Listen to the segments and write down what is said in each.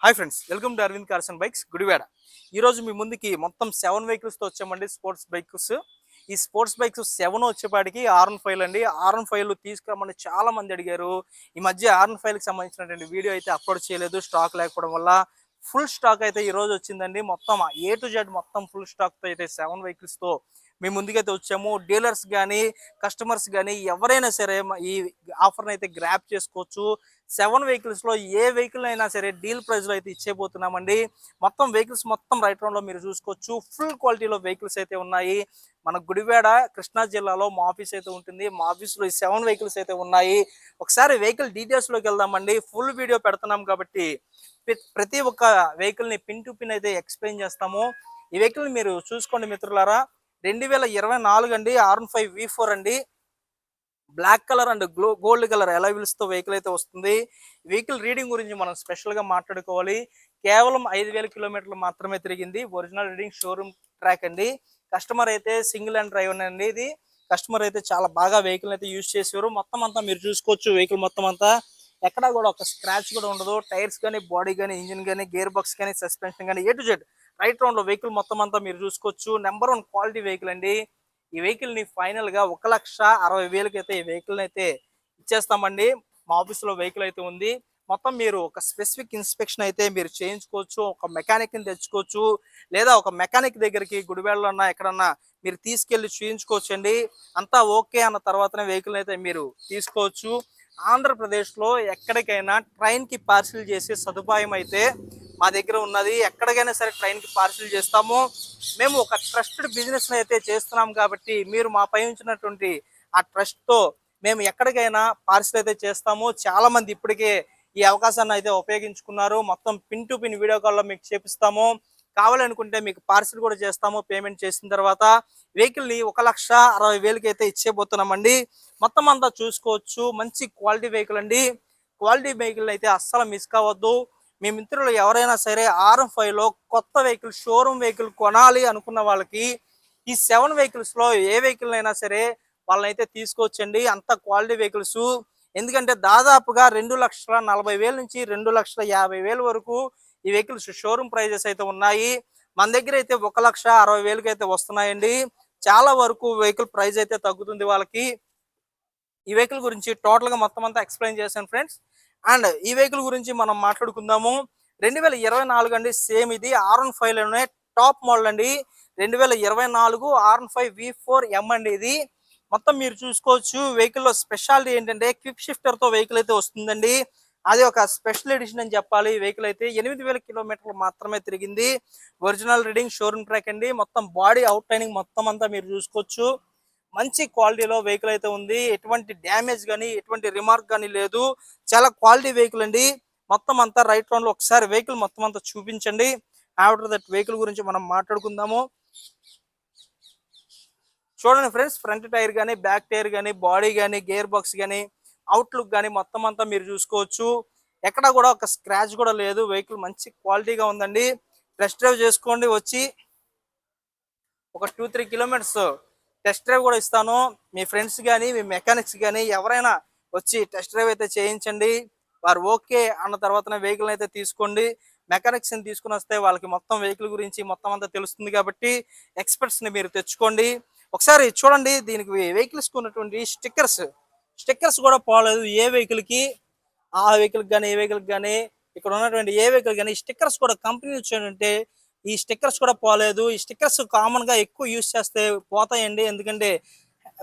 Hi friends, welcome to Aravind cars and bikes Gudivada. ఈరోజు మీ ముందుకి మొత్తం 7 వెహికల్స్తో వచ్చామండి. Sports bikes. ఈ స్పోర్ట్స్ బైక్స్ 7 వచ్చేపాటికి R15 అండి. R15 తీసుకురమ్మని చాలా మంది అడిగారు. ఈ మధ్య R15కి సంబంధించినటువంటి వీడియో అయితే అప్లోడ్ చేయలేదు, స్టాక్ లేకపోవడం వల్ల. ఫుల్ స్టాక్ అయితే ఈ రోజు వచ్చిందండి. మొత్తం A to Z మొత్తం ఫుల్ స్టాక్తో అయితే 7 వెహికల్స్తో మీ ముందుకైతే వచ్చాము. డీలర్స్ కానీ కస్టమర్స్ కానీ ఎవరైనా సరే ఈ ఆఫర్ని అయితే గ్రాప్ చేసుకోవచ్చు. 7 వెహికల్స్లో ఏ వెహికల్ అయినా సరే డీల్ ప్రైస్లో అయితే ఇచ్చేపోతున్నామండి. మొత్తం వెహికల్స్ మొత్తం రైట్ రౌండ్లో మీరు చూసుకోవచ్చు. ఫుల్ క్వాలిటీలో వెహికల్స్ అయితే ఉన్నాయి. మన గుడివాడ కృష్ణా జిల్లాలో మా ఆఫీస్ అయితే ఉంటుంది. మా ఆఫీస్లో ఈ 7 వెహికల్స్ అయితే ఉన్నాయి. ఒకసారి వెహికల్ డీటెయిల్స్లోకి వెళ్దామండి. ఫుల్ వీడియో పెడుతున్నాం కాబట్టి ప్రతి ఒక్క వెహికల్ని పిన్ టు పిన్ అయితే ఎక్స్ప్లెయిన్ చేస్తాము. ఈ వెహికల్ మీరు చూసుకోండి మిత్రులారా. 2024 అండి. R15 V4 అండి. Black colour and gold colour alloy wheels తో వెహికల్ అయితే వస్తుంది. వెహికల్ రీడింగ్ గురించి మనం స్పెషల్ గా మాట్లాడుకోవాలి. కేవలం 5,000 కిలోమీటర్లు మాత్రమే తిరిగింది. ఒరిజినల్ రీడింగ్ షోరూమ్ ట్రాక్ అండి. కస్టమర్ అయితే సింగిల్ అండ్ డ్రైవ్ అండి. ఇది కస్టమర్ అయితే చాలా బాగా వెహికల్ అయితే యూజ్ చేసేవారు. మొత్తం అంతా మీరు చూసుకోవచ్చు. వెహికల్ మొత్తం అంతా ఎక్కడా కూడా ఒక స్క్రాచ్ కూడా ఉండదు. టైర్స్ కానీ, బాడీ కానీ, ఇంజిన్ కానీ, గేర్ బాక్స్ కానీ, సస్పెన్షన్ కానీ A to Z right round లో వెహికల్ మొత్తం అంతా మీరు చూసుకోవచ్చు. నెంబర్ 1 క్వాలిటీ వెహికల్ అండి. ఈ వెహికల్ ని ఫైనల్ గా 1,60,000కి అయితే ఈ వెహికల్ అయితే ఇచ్చేస్తామండి. మా ఆఫీస్ లో వెహికల్ అయితే ఉంది. మొత్తం మీరు ఒక స్పెసిఫిక్ ఇన్స్పెక్షన్ అయితే మీరు చేయించుకోవచ్చు. ఒక మెకానిక్ ని తెచ్చుకోవచ్చు, లేదా ఒక మెకానిక్ దగ్గరికి గుడివాడలో అన్నా ఎక్కడన్నా మీరు తీసుకెళ్లి చూయించుకోవచ్చు అండి. అంతా ఓకే అన్న తర్వాతనే వెహికల్ అయితే మీరు తీసుకోవచ్చు. ఆంధ్రప్రదేశ్ లో ఎక్కడికైనా ట్రైన్ కి పార్సిల్ చేసే సదుపాయం అయితే మా దగ్గర ఉన్నది. ఎక్కడికైనా సరే ట్రైన్ కి పార్సిల్ చేస్తాము. మేము ఒక ట్రస్టెడ్ బిజినెస్ అయితే చేస్తున్నాం కాబట్టి మీరు మా పై ఉంచినటువంటి ఆ ట్రస్ట్ తో మేము ఎక్కడికైనా పార్సిల్ అయితే చేస్తాము. చాలా మంది ఇప్పటికే ఈ అవకాశాన్ని అయితే ఉపయోగించుకున్నారు. మొత్తం పిన్ టు పిన్ వీడియో కాల్లో మీకు చేపిస్తాము. కావాలనుకుంటే మీకు పార్సిల్ కూడా చేస్తాము. పేమెంట్ చేసిన తర్వాత వెహికల్ ని 1,60,000కి అయితే ఇచ్చేపోతున్నామండి. మొత్తం అంతా చూసుకోవచ్చు. మంచి క్వాలిటీ వెహికల్ అండి. క్వాలిటీ వెహికల్ అయితే అస్సలు మిస్ కావద్దు. మీ మిత్రులు ఎవరైనా సరే R15లో కొత్త వెహికల్, షోరూమ్ వెహికల్ కొనాలి అనుకున్న వాళ్ళకి ఈ 7 వెహికల్స్ లో ఏ వెహికల్ అయినా సరే వాళ్ళనైతే తీసుకోవచ్చండి. అంత క్వాలిటీ వెహికల్స్. ఎందుకంటే దాదాపుగా 2,40,000 నుంచి 2,50,000 వరకు ఈ వెహికల్స్ షోరూమ్ ప్రైజెస్ అయితే ఉన్నాయి. మన దగ్గర అయితే 1,60,000కి అయితే వస్తున్నాయండి. చాలా వరకు వెహికల్ ప్రైస్ అయితే తగ్గుతుంది వాళ్ళకి. ఈ వెహికల్ గురించి టోటల్ గా మొత్తం అంతా ఎక్స్ప్లెయిన్ చేశాను ఫ్రెండ్స్. అండ్ ఈ వెహికల్ గురించి మనం మాట్లాడుకుందాము. 2024 అండి. సేమ్ ఇది R15 లోనే టాప్ మోడల్ అండి. 2024 R15 V4M అండి. ఇది మొత్తం మీరు చూసుకోవచ్చు. వెహికల్ లో స్పెషాలిటీ ఏంటంటే క్విక్ షిఫ్టర్ తో వెహికల్ అయితే వస్తుందండి. అది ఒక స్పెషల్ ఎడిషన్ అని చెప్పాలి. ఈ వెహికల్ అయితే 8,000 కిలోమీటర్లు మాత్రమే తిరిగింది. ఒరిజినల్ రీడింగ్ షోరూమ్ ట్రాక్ అండి. మొత్తం బాడీ అవుట్ లైనింగ్ మొత్తం అంతా మీరు చూసుకోవచ్చు. మంచి క్వాలిటీలో వెహికల్ అయితే ఉంది. ఎటువంటి డ్యామేజ్ కానీ, ఎటువంటి రిమార్క్ కానీ లేదు. చాలా క్వాలిటీ వెహికల్ అండి. మొత్తం అంతా రైట్ రౌండ్ లో ఒకసారి వెహికల్ మొత్తం అంతా చూపించండి. ఆఫ్టర్ దట్ వెహికల్ గురించి మనం మాట్లాడుకుందాము. చూడండి ఫ్రెండ్స్, ఫ్రంట్ టైర్ కానీ, బ్యాక్ టైర్ కానీ, బాడీ కానీ, గేర్ బాక్స్ కానీ, అవుట్లుక్ కానీ మొత్తం అంతా మీరు చూసుకోవచ్చు. ఎక్కడ కూడా ఒక స్క్రాచ్ కూడా లేదు. వెహికల్ మంచి క్వాలిటీగా ఉందండి. టెస్ట్ డ్రైవ్ చేసుకోండి. వచ్చి ఒక 2-3 కిలోమీటర్స్ టెస్ట్ డ్రైవ్ కూడా ఇస్తాను. మీ ఫ్రెండ్స్ కానీ, మీ మెకానిక్స్ కానీ ఎవరైనా వచ్చి టెస్ట్ డ్రైవ్ అయితే చేయించండి. వారు ఓకే అన్న తర్వాతనే వెహికల్ అయితే తీసుకోండి. మెకానిక్స్ ని తీసుకుని వస్తే వాళ్ళకి మొత్తం వెహికల్ గురించి మొత్తం అంతా తెలుస్తుంది కాబట్టి ఎక్స్పర్ట్స్ ని మీరు తెచ్చుకోండి. ఒకసారి చూడండి. దీనికి వెహికల్స్ ఉన్నటువంటి స్టిక్కర్స్ కూడా పోలేదు. ఏ వెహికల్ కి ఆ వెహికల్ కానీ, ఏ వెహికల్ కానీ, ఇక్కడ ఉన్నటువంటి ఏ వెహికల్ కానీ స్టిక్కర్స్ కూడా కంపెనీ వచ్చాడంటే ఈ స్టిక్కర్స్ కూడా పోలేదు. ఈ స్టిక్కర్స్ కామన్ గా ఎక్కువ యూజ్ చేస్తే పోతాయండి. ఎందుకంటే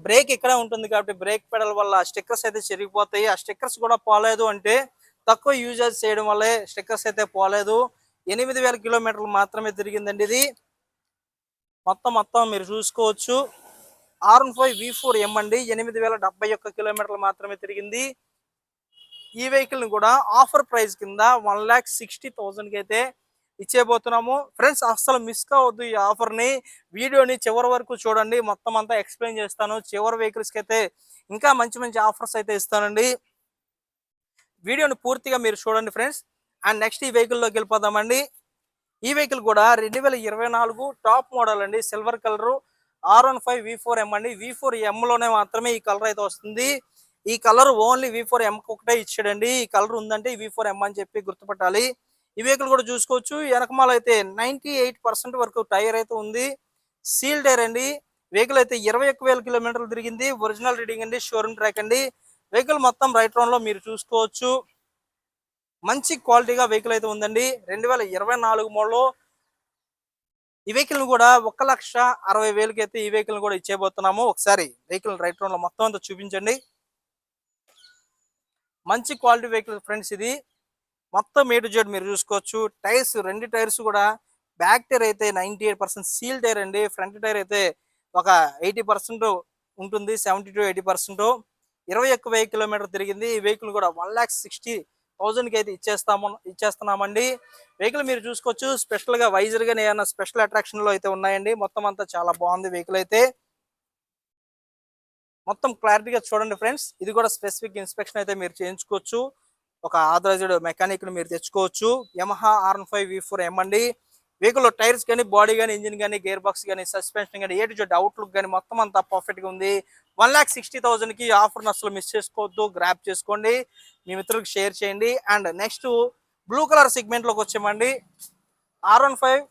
బ్రేక్ ఇక్కడే ఉంటుంది కాబట్టి బ్రేక్ పెడల్ వల్ల స్టిక్కర్స్ అయితే చెరిగిపోతాయి. ఆ స్టిక్కర్స్ కూడా పోలేదు అంటే తక్కువ యూజెస్ చేయడం వల్లే స్టిక్కర్స్ అయితే పోలేదు. 8,000 కిలోమీటర్లు మాత్రమే తిరిగిందండి. ఇది మొత్తం మీరు చూసుకోవచ్చు. R15 V4M అండి. 8,071 కిలోమీటర్లు మాత్రమే తిరిగింది. ఈ వెహికల్ ని కూడా ఆఫర్ ప్రైస్ కింద 1,60,000కి అయితే ఇచ్చేపోతున్నాము. ఫ్రెండ్స్ అస్సలు మిస్ కావద్దు ఈ ఆఫర్ ని. వీడియోని చివరి వరకు చూడండి. మొత్తం అంతా ఎక్స్ప్లెయిన్ చేస్తాను. చివరి వెహికల్స్ కి అయితే ఇంకా మంచి మంచి ఆఫర్స్ అయితే ఇస్తానండి. వీడియోని పూర్తిగా మీరు చూడండి ఫ్రెండ్స్. అండ్ నెక్స్ట్ ఈ వెహికల్ లోకి వెళ్ళిపోదామండి. ఈ వెహికల్ కూడా 2024 టాప్ మోడల్ అండి. సిల్వర్ కలర్ R15 V4M అండి. V4M లోనే మాత్రమే ఈ కలర్ అయితే వస్తుంది. ఈ కలర్ ఓన్లీ V4M ఒకటే ఇచ్చాడండి. ఈ కలర్ ఉందంటే V4M అని చెప్పి గుర్తుపట్టాలి. ఈ ఈ వెహికల్ కూడా చూసుకోవచ్చు. వెనకమాల అయితే 98% వరకు టైర్ అయితే ఉంది. సీల్ టైర్ అండి. వెహికల్ అయితే 21,000 కిలోమీటర్లు తిరిగింది. ఒరిజినల్ రీడింగ్ అండి, షోరూమ్ ట్రాక్ అండి. వెహికల్ మొత్తం రైట్ రౌండ్ లో మీరు చూసుకోవచ్చు. మంచి క్వాలిటీగా వెహికల్ అయితే ఉందండి. 2024 మోడల్. ఈ వెహికల్ కూడా 1,60,000కి అయితే ఈ వెహికల్ కూడా ఇచ్చేయబోతున్నాము. ఒకసారి వెహికల్ రైట్ రౌండ్ లో మొత్తం అంతా చూపించండి. మంచి క్వాలిటీ వెహికల్ ఫ్రెండ్స్ ఇది. మొత్తం ఏ టు జెడ్ మీరు చూసుకోవచ్చు. టైర్స్, రెండు టైర్స్ కూడా బ్యాక్ టైర్ అయితే 98% సీల్ టైర్ అండి. ఫ్రంట్ టైర్ అయితే ఒక 80% ఉంటుంది. 70 to 80%. 21,000 కిలోమీటర్ తిరిగింది. ఈ వెహికల్ కూడా 1,60,000కి అయితే ఇచ్చేస్తున్నామండి. వెహికల్ మీరు చూసుకోవచ్చు. స్పెషల్ గా వైజర్ గా ఏమైనా స్పెషల్ అట్రాక్షన్ లో అయితే ఉన్నాయండి. మొత్తం అంతా చాలా బాగుంది వెహికల్ అయితే. మొత్తం క్లారిటీగా చూడండి ఫ్రెండ్స్. ఇది కూడా స్పెసిఫిక్ ఇన్స్పెక్షన్ అయితే మీరు చేయించుకోవచ్చు. ఒక ఆథరైజ్డ్ మెకానిక్ ని మీరు తెచ్చుకోవచ్చు. యమహా R15 V4M అండి. వెహికల్ టైర్స్ కానీ, బాడీ కానీ, ఇంజిన్ కానీ, గేర్ బాక్స్ కానీ, సస్పెన్షన్ కానీ, ఏ టు జెడ్ అవుట్లుక్ కానీ మొత్తం అంతా పర్ఫెక్ట్ గా ఉంది. 1,60,000కి ఆఫర్ అసలు మిస్ చేసుకోవద్దు. గ్రాప్ చేసుకోండి, మీ మిత్రులకు షేర్ చేయండి. And next blue colour segment లోకి వచ్చామండి. R15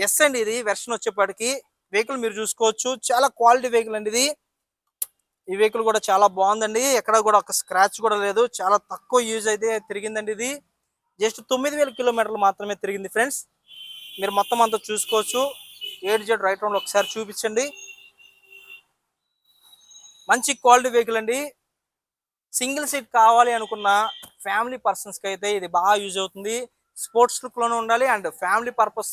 ఎస్ అండి. ఇది వెర్షన్ వచ్చేప్పటికి వెహికల్ మీరు చూసుకోవచ్చు. చాలా క్వాలిటీ వెహికల్ అండి ఇది. ఈ వెహికల్ కూడా చాలా బాగుందండి. ఎక్కడ కూడా ఒక స్క్రాచ్ కూడా లేదు. చాలా తక్కువ యూజ్ అయితే తిరిగిందండి. ఇది జస్ట్ 9,000 కిలోమీటర్లు మాత్రమే తిరిగింది ఫ్రెండ్స్. మీరు మొత్తం అంతా చూసుకోవచ్చు. A to Z right round ఒకసారి చూపించండి. మంచి క్వాలిటీ వెహికల్ అండి. సింగిల్ సీట్ కావాలి అనుకున్న ఫ్యామిలీ పర్సన్స్ కి అయితే ఇది బాగా యూజ్ అవుతుంది. స్పోర్ట్స్ లుక్ లోనే ఉండాలి అండ్ ఫ్యామిలీ పర్పస్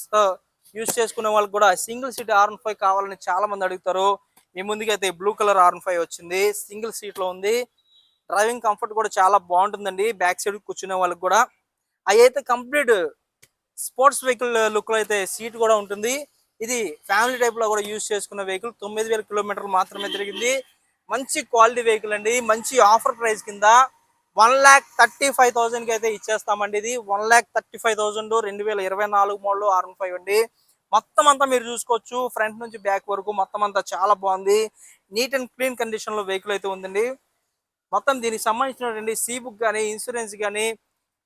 యూజ్ చేసుకునే వాళ్ళకి కూడా సింగిల్ సీట్ R15 కావాలని చాలా మంది అడుగుతారు. మీ ముందుకైతే బ్లూ కలర్ R15 వచ్చింది. సింగిల్ సీట్ లో ఉంది. డ్రైవింగ్ కంఫర్ట్ కూడా చాలా బాగుంటుందండి. బ్యాక్ సైడ్ కూర్చునే వాళ్ళకి కూడా. అవి అయితే కంప్లీట్ స్పోర్ట్స్ వెహికల్ లుక్ లో అయితే సీట్ కూడా ఉంటుంది. ఇది ఫ్యామిలీ టైప్ లో కూడా యూజ్ చేసుకున్న వెహికల్. 9,000 కిలోమీటర్లు మాత్రమే తిరిగింది. మంచి క్వాలిటీ వెహికల్ అండి. మంచి ఆఫర్ ప్రైస్ కింద 1,35,000కి అయితే ఇచ్చేస్తామండి. ఇది 1,35,000 2024 మోడల్ R15 అండి. మొత్తం అంతా మీరు చూసుకోవచ్చు. ఫ్రంట్ నుంచి బ్యాక్ వరకు మొత్తం అంతా చాలా బాగుంది. నీట్ అండ్ క్లీన్ కండిషన్ లో వెహికల్ అయితే ఉందండి. మొత్తం దీనికి సంబంధించినటువంటి సీ బుక్ కానీ, ఇన్సూరెన్స్ కానీ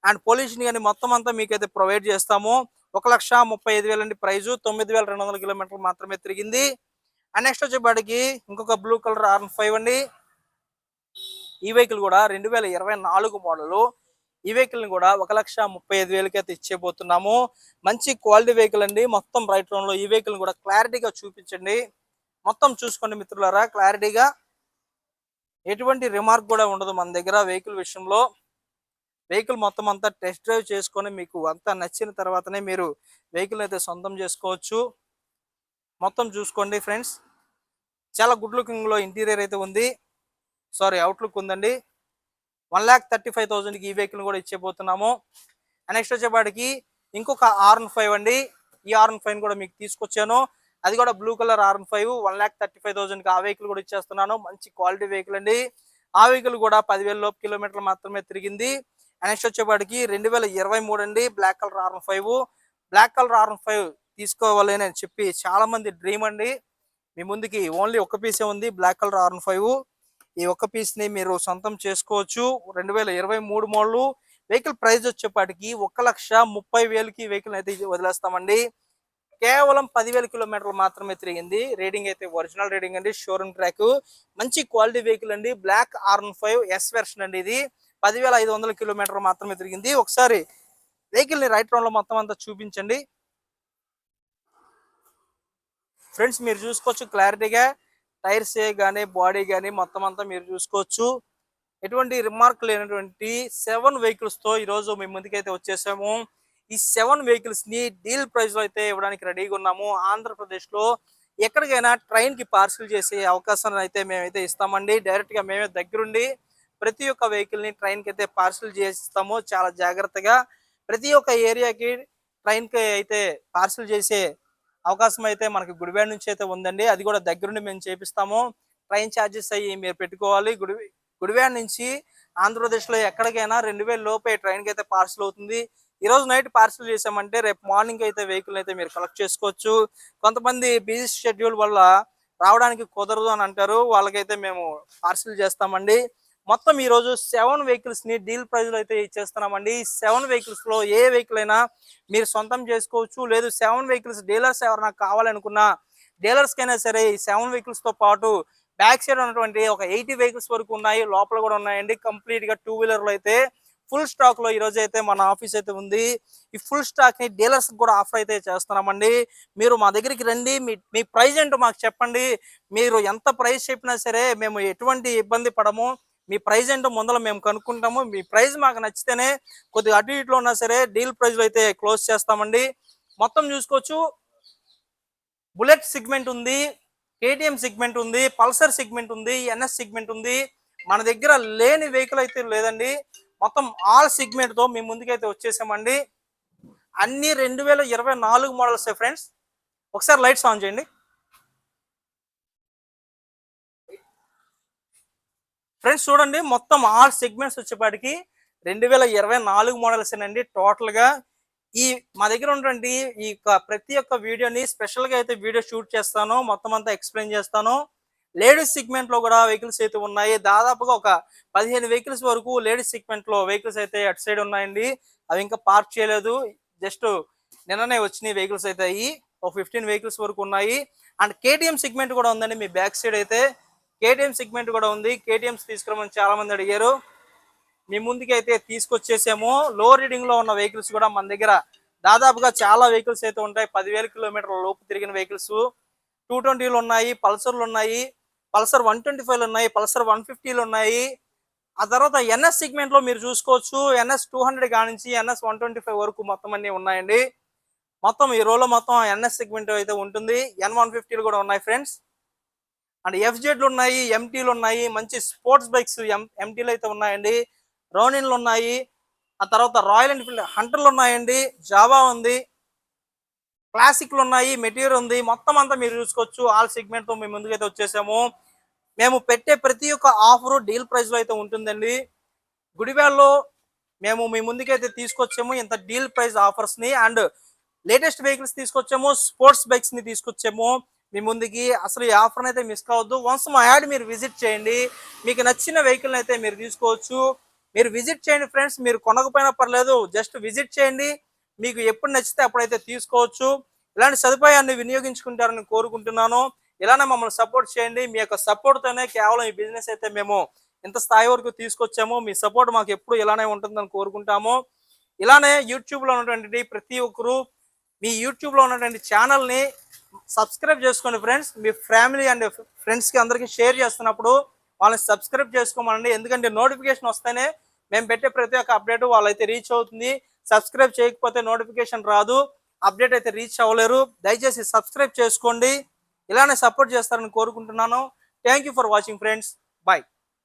అండ్ పొల్యూషన్ కానీ మొత్తం అంతా మీకైతే ప్రొవైడ్ చేస్తాము. 1,35,000 అండి ప్రైజు. 9,200 కిలోమీటర్లు మాత్రమే తిరిగింది. అండ్ నెక్స్ట్ వచ్చేపాటికి ఇంకొక బ్లూ కలర్ R15 అండి. ఈ వెహికల్ కూడా 2024 మోడల్. ఈ వెహికల్ ని కూడా 1,35,000కి అయితే ఇచ్చేపోతున్నాము. మంచి క్వాలిటీ వెహికల్ అండి. మొత్తం రైట్ రౌండ్ లో ఈ వెహికల్ కూడా క్లారిటీగా చూపించండి. మొత్తం చూసుకోండి మిత్రులారా క్లారిటీగా. ఎటువంటి రిమార్క్ కూడా ఉండదు మన దగ్గర వెహికల్ విషయంలో. వెహికల్ మొత్తం అంతా టెస్ట్ డ్రైవ్ చేసుకొని మీకు అంతా నచ్చిన తర్వాతనే మీరు వెహికల్ అయితే సొంతం చేసుకోవచ్చు. మొత్తం చూసుకోండి ఫ్రెండ్స్. చాలా గుడ్ లుకింగ్ లో ఇంటీరియర్ అయితే ఉంది. సారీ, అవుట్లుక్ ఉందండి. 1,35,000కి ఈ వెహికల్ కూడా ఇచ్చేపోతున్నాము. నెక్స్ట్ వచ్చేపాటికి ఇంకొక R15 అండి. ఈ R15 కూడా మీకు తీసుకొచ్చాను. అది కూడా బ్లూ కలర్ R15. 1,35,000కి ఆ వెహికల్ కూడా ఇచ్చేస్తున్నాను. మంచి క్వాలిటీ వెహికల్ అండి. ఆ వెహికల్ కూడా 10,000 లోపు కిలోమీటర్లు మాత్రమే తిరిగింది. నెక్స్ట్ వచ్చేపాటికి 2023 అండి. Black colour R15. Black colour R15 తీసుకోవాలి అని చెప్పి చాలా మంది డ్రీమ్ అండి. మీ ముందుకి ఓన్లీ ఒక్క పీసే ఉంది, బ్లాక్ కలర్ R15. ఈ ఒక్క పీస్ ని మీరు సొంతం చేసుకోవచ్చు. 2023 మోడల్. వెహికల్ ప్రైస్ వచ్చేపాటికి 1,30,000కి వెహికల్ అయితే వదిలేస్తామండి. కేవలం 10,000 కిలోమీటర్లు మాత్రమే తిరిగింది. రీడింగ్ అయితే ఒరిజినల్ రీడింగ్ అండి, షోరూమ్ ట్రాక్. మంచి క్వాలిటీ వెహికల్ అండి. బ్లాక్ R15 ఎస్ వెర్షన్ అండి. ఇది 10,500 కిలోమీటర్లు మాత్రమే తిరిగింది. ఒకసారి వెహికల్ ని రైట్ రౌండ్ లో మొత్తం అంతా చూపించండి ఫ్రెండ్స్. మీరు చూసుకోవచ్చు క్లారిటీగా. టైర్స్ కానీ, బాడీ కానీ మొత్తం అంతా మీరు చూసుకోవచ్చు. ఎటువంటి రిమార్క్ లేనటువంటి 7 వెహికల్స్ తో ఈరోజు మీ ముందుకైతే వచ్చేసాము. ఈ 7 వెహికల్స్ ని డీల్ ప్రైస్ లో అయితే ఇవ్వడానికి రెడీగా ఉన్నాము. ఆంధ్రప్రదేశ్ లో ఎక్కడికైనా ట్రైన్ కి పార్సిల్ చేసే అవకాశాన్ని అయితే మేమైతే ఇస్తామండి. డైరెక్ట్ గా మేమే దగ్గరుండి ప్రతి ఒక్క వెహికల్ ని ట్రైన్ కి అయితే పార్సిల్ చేస్తాము. చాలా జాగ్రత్తగా ప్రతి ఒక్క ఏరియాకి ట్రైన్ కి అయితే పార్సిల్ చేసే అవకాశం అయితే మనకి గుడివాడ నుంచి అయితే ఉందండి. అది కూడా దగ్గరుండి మేము చేపిస్తాము. ట్రైన్ ఛార్జెస్ అయ్యి మీరు పెట్టుకోవాలి. గుడివాడ నుంచి ఆంధ్రప్రదేశ్ లో ఎక్కడికైనా 2,000 లోపే ట్రైన్ కి అయితే పార్సిల్ అవుతుంది. ఈ రోజు నైట్ పార్సిల్ చేసామంటే రేపు మార్నింగ్ అయితే వెహికల్ అయితే మీరు కలెక్ట్ చేసుకోవచ్చు. కొంతమంది బిజీ షెడ్యూల్ వల్ల రావడానికి కుదరదు అని అంటారు. వాళ్ళకైతే మేము పార్సిల్ చేస్తామండి. మొత్తం ఈ రోజు 7 వెహికల్స్ ని డీల్ ప్రైస్ లో అయితే ఇచ్చేస్తున్నామండి. 7 వెహికల్స్ లో ఏ వెహికల్ అయినా మీరు సొంతం చేసుకోవచ్చు. లేదు 7 వెహికల్స్ డీలర్స్ ఎవరైనా కావాలనుకున్నా డీలర్స్ కైనా సరే ఈ 7 వెహికల్స్ తో పాటు బ్యాక్ సైడ్ ఉన్నటువంటి ఒక 80 వెహికల్స్ వరకు ఉన్నాయి, లోపల కూడా ఉన్నాయండి. కంప్లీట్ గా 2 వీలర్లు అయితే ఫుల్ స్టాక్ లో ఈ రోజు అయితే మన ఆఫీస్ అయితే ఉంది. ఈ ఫుల్ స్టాక్ ని డీలర్స్ కూడా ఆఫర్ అయితే చేస్తున్నామండి. మీరు మా దగ్గరికి రండి, మీ ప్రైస్ ఏంటో మాకు చెప్పండి. మీరు ఎంత ప్రైస్ చెప్పినా సరే మేము ఎటువంటి ఇబ్బంది పడము. మీ ప్రైస్ ఏంటో ముందర మేము కనుక్కుంటాము. మీ ప్రైస్ మాకు నచ్చితేనే కొద్దిగా అటు ఇట్లో ఉన్నా సరే డీల్ ప్రైస్ లో అయితే క్లోజ్ చేస్తామండి. మొత్తం చూసుకోవచ్చు, బుల్లెట్ సెగ్మెంట్ ఉంది, కేటీఎం సెగ్మెంట్ ఉంది, పల్సర్ సెగ్మెంట్ ఉంది, ఎన్ఎస్ సెగ్మెంట్ ఉంది. మన దగ్గర లేని వెహికల్ అయితే లేదండి. మొత్తం ఆల్ సెగ్మెంట్ తో మేము ముందుకైతే వచ్చేసామండి. అన్ని 2024 మోడల్స్ ఫ్రెండ్స్. ఒకసారి లైట్స్ ఆన్ చేయండి ఫ్రెండ్స్. చూడండి, మొత్తం ఆల్ సెగ్మెంట్స్ వచ్చేపాటికి 2024 మోడల్స్ అండి. టోటల్ గా ఈ మా దగ్గర ఉన్నటువంటి ఈ ప్రతి ఒక్క వీడియోని స్పెషల్ గా అయితే వీడియో షూట్ చేస్తాను, మొత్తం అంతా ఎక్స్ప్లెయిన్ చేస్తాను. లేడీస్ సెగ్మెంట్ లో కూడా వెహికల్స్ అయితే ఉన్నాయి. దాదాపుగా ఒక 15 వెహికల్స్ వరకు లేడీస్ సెగ్మెంట్ లో వెహికల్స్ అయితే అటు సైడ్ ఉన్నాయండి. అవి ఇంకా పార్క్ చేయలేదు, జస్ట్ నిన్ననే వచ్చినాయి వెహికల్స్ అయితే. అయ్యి ఒక 15 వెహికల్స్ వరకు ఉన్నాయి. అండ్ కేటీఎం సెగ్మెంట్ కూడా ఉందండి. మీ బ్యాక్ సైడ్ అయితే కేటీఎం సెగ్మెంట్ కూడా ఉంది. కేటీఎంస్ తీసుకురమని చాలా మంది అడిగారు, మీ ముందుకి అయితే తీసుకొచ్చేసాము. లో రీడింగ్ లో ఉన్న వెహికల్స్ కూడా మన దగ్గర దాదాపుగా చాలా వెహికల్స్ అయితే ఉంటాయి. 10,000 కిలోమీటర్ల లోపు తిరిగిన వెహికల్స్ 220లు ఉన్నాయి, పల్సర్లు ఉన్నాయి, పల్సర్ 125లు ఉన్నాయి, పల్సర్ 150లు ఉన్నాయి. ఆ తర్వాత ఎన్ఎస్ సెగ్మెంట్ లో మీరు చూసుకోవచ్చు, ఎన్ఎస్ 200 కానించి ఎన్ఎస్ 125 వరకు మొత్తం అన్ని ఉన్నాయండి. మొత్తం ఈ రోలో మొత్తం ఎన్ఎస్ సెగ్మెంట్ అయితే ఉంటుంది. N150లు కూడా ఉన్నాయి ఫ్రెండ్స్. అండ్ ఎఫ్జెడ్లు ఉన్నాయి, ఎంటీలు ఉన్నాయి, మంచి స్పోర్ట్స్ బైక్స్ ఎంటీలు అయితే ఉన్నాయండి. రోనిన్లు ఉన్నాయి. ఆ తర్వాత రాయల్ ఎన్ఫీల్డ్ హంటర్లు ఉన్నాయండి, జావా ఉంది, క్లాసిక్లు ఉన్నాయి, మెటీరియల్ ఉంది. మొత్తం అంతా మీరు చూసుకోవచ్చు. ఆల్ సెగ్మెంట్ తో మేము ముందుకైతే వచ్చేసాము. మేము పెట్టే ప్రతి ఒక్క ఆఫర్ డీల్ ప్రైస్ లో అయితే ఉంటుందండి. గుడివాడలో మేము మీ ముందుకైతే తీసుకొచ్చాము ఇంత డీల్ ప్రైస్ ఆఫర్స్ ని. అండ్ లేటెస్ట్ వెహికల్స్ తీసుకొచ్చాము, స్పోర్ట్స్ బైక్స్ ని తీసుకొచ్చాము మీ ముందుకి. అసలు ఈ ఆఫర్ అయితే మిస్ కావద్దు. వన్స్ మా యాడ్ మీరు విజిట్ చేయండి, మీకు నచ్చిన వెహికల్ అయితే మీరు తీసుకోవచ్చు. మీరు విజిట్ చేయండి ఫ్రెండ్స్. మీరు కొనకపోయినా పర్లేదు, జస్ట్ విజిట్ చేయండి. మీకు ఎప్పుడు నచ్చితే అప్పుడైతే తీసుకోవచ్చు. ఇలాంటి సదుపాయాన్ని వినియోగించుకుంటారని కోరుకుంటున్నాను. ఇలానే మమ్మల్ని సపోర్ట్ చేయండి. మీ యొక్క సపోర్ట్ తోనే కేవలం ఈ బిజినెస్ అయితే మేము ఇంత స్థాయి వరకు తీసుకొచ్చాము. మీ సపోర్ట్ మాకు ఎప్పుడు ఇలానే ఉంటుందని కోరుకుంటాము. ఇలానే యూట్యూబ్ లో ఉన్నటువంటి ప్రతి ఒక్కరు మీ యూట్యూబ్ లో ఉన్నటువంటి ఛానల్ ని సబ్స్క్రైబ్ చేసుకోండి friends. Me family and friends కి అందరికి షేర్ చేస్తున్నప్పుడు వాళ్ళని సబ్స్క్రైబ్ చేసుకోమనండి. ఎందుకంటే నోటిఫికేషన్ వస్తేనే మేము పెట్టే ప్రతి ఒక్క అప్డేట్ వాళ్ళైతే రీచ్ అవుతుంది. సబ్స్క్రైబ్ చేయకపోతే నోటిఫికేషన్ రాదు, అప్డేట్ అయితే రీచ్ అవ్వలేరు. దయచేసి సబ్స్క్రైబ్ చేసుకోండి. ఇలానే సపోర్ట్ చేస్తారని కోరుకుంటున్నాను. Thank you for watching friends. Bye.